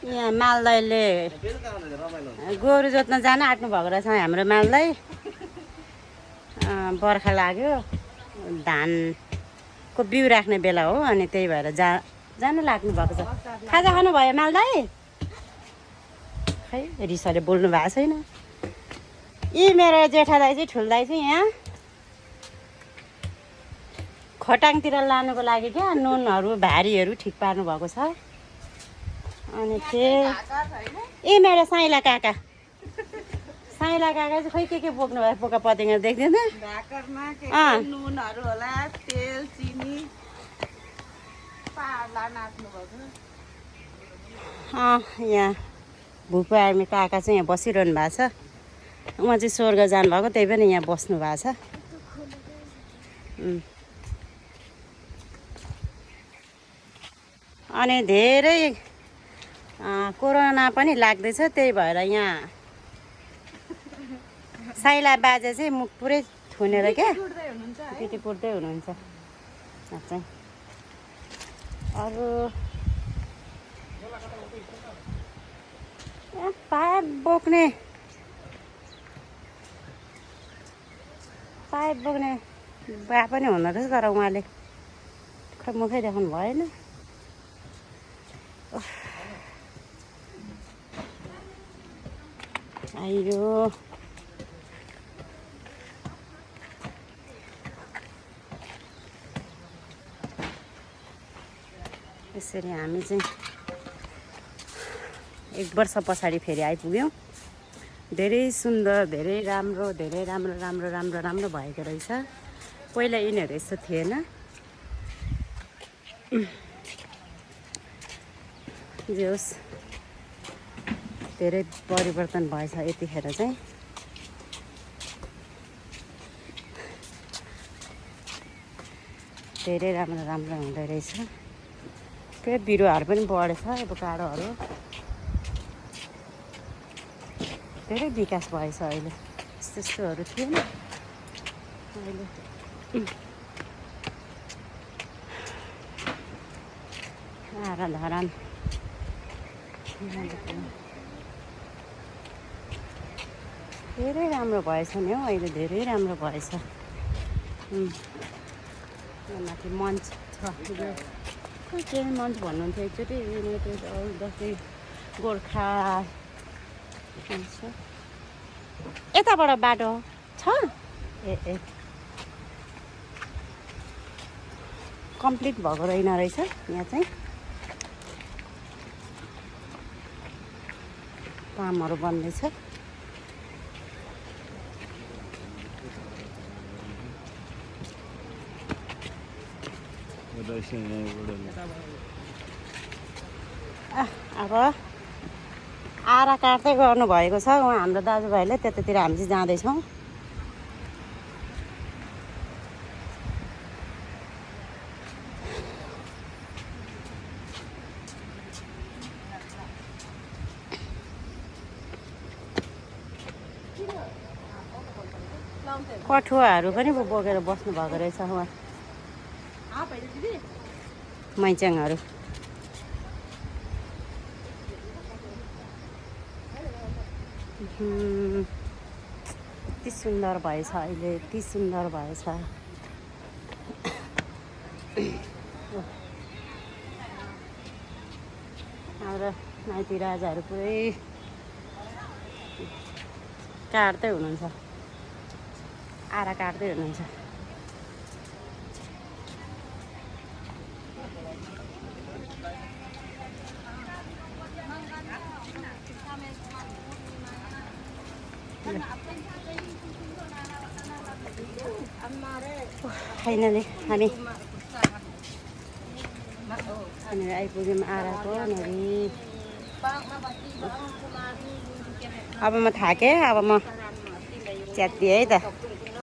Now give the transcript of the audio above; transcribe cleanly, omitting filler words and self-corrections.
यहाँ मालदाईले गोरु जोत्न जान आँट्नु भएको रहेछ हाम्रो मालदाई। बर्खा लाग्यो, धानको बिउ राख्ने बेला हो, अनि त्यही भएर जान लाग्नु भएको छ। खाजा खानुभयो मालदाई? खै रिसाले बोल्नु भएको छैन। यी मेरो जेठा दाइ चाहिँ ठुलो दाइ चाहिँ यहाँ खोटाङतिर लानुको लागि क्या नुनहरू भारीहरू ठिक पार्नु भएको छ। अनि ए मेरो साइला काका चाहिँ खोइ के बोक्नु भयो, पोका पतिङ्गा देख्दैन। नुनहरू होला, तेल चिनी यहाँ भुपु आर्मी काका चाहिँ यहाँ बसिरहनु भएको छ। उहाँ चाहिँ स्वर्ग जानुभएको, त्यही पनि यहाँ बस्नु भएको छ। अनि धेरै कोरोना पनि लाग्दैछ, त्यही भएर यहाँ साइला बाजे चाहिँ मुख पुरै थुनेर क्या पिटी पुर्दै हुनुहुन्छ। चाहिँ अरू पाइप बोक्ने बा पनि हुँदो रहेछ, तर उहाँले खै मुखै देखाउनु भएन। आइयो यसरी हामी चाहिँ 1 वर्ष पछाडि फेरि आइपुग्यौँ। धेरै सुन्दर, धेरै राम्रो भएको रहेछ। पहिला यिनीहरू यस्तो थिएन। जे होस् धेरै परिवर्तन भएछ यतिखेर चाहिँ। धेरै राम्रो हुँदै रहेछ। फेरि बिरुवाहरू पनि बढेछ, एभोकाडोहरू धेरै विकास भएछ अहिले। यस्तोहरू थिएन अहिले। धरान धेरै राम्रो भएछ नि हौ, अहिले धेरै राम्रो भएछ। माथि मञ्च छ, के मञ्च भन्नुहुन्थ्यो एकचोटि, युनाइटेड अल जस्तै गोर्खा यताबाट बाटो छ। ए कम्प्लिट भएको रहेछ यहाँ चाहिँ। कामहरू बन्दैछ। अब आरा काट्दै गर्नुभएको छ उहाँ हाम्रो दाजुभाइले, त्यतातिर हामी चाहिँ जाँदैछौँ। कठुवाहरू पनि बोकेर बस्नु भएको रहेछ उहाँ, मैच्याङहरू। यति सुन्दर भएछ अहिले, यति सुन्दर भएछ। हाम्रो माइती राजाहरू पुरै काट्दै हुनुहुन्छ, आरा काट्दै हुनुहुन्छ। फाइनली हामी आइपुग्यौँ आराको नदी। अब म थाकेँ, अब म च्यातिएँ है त।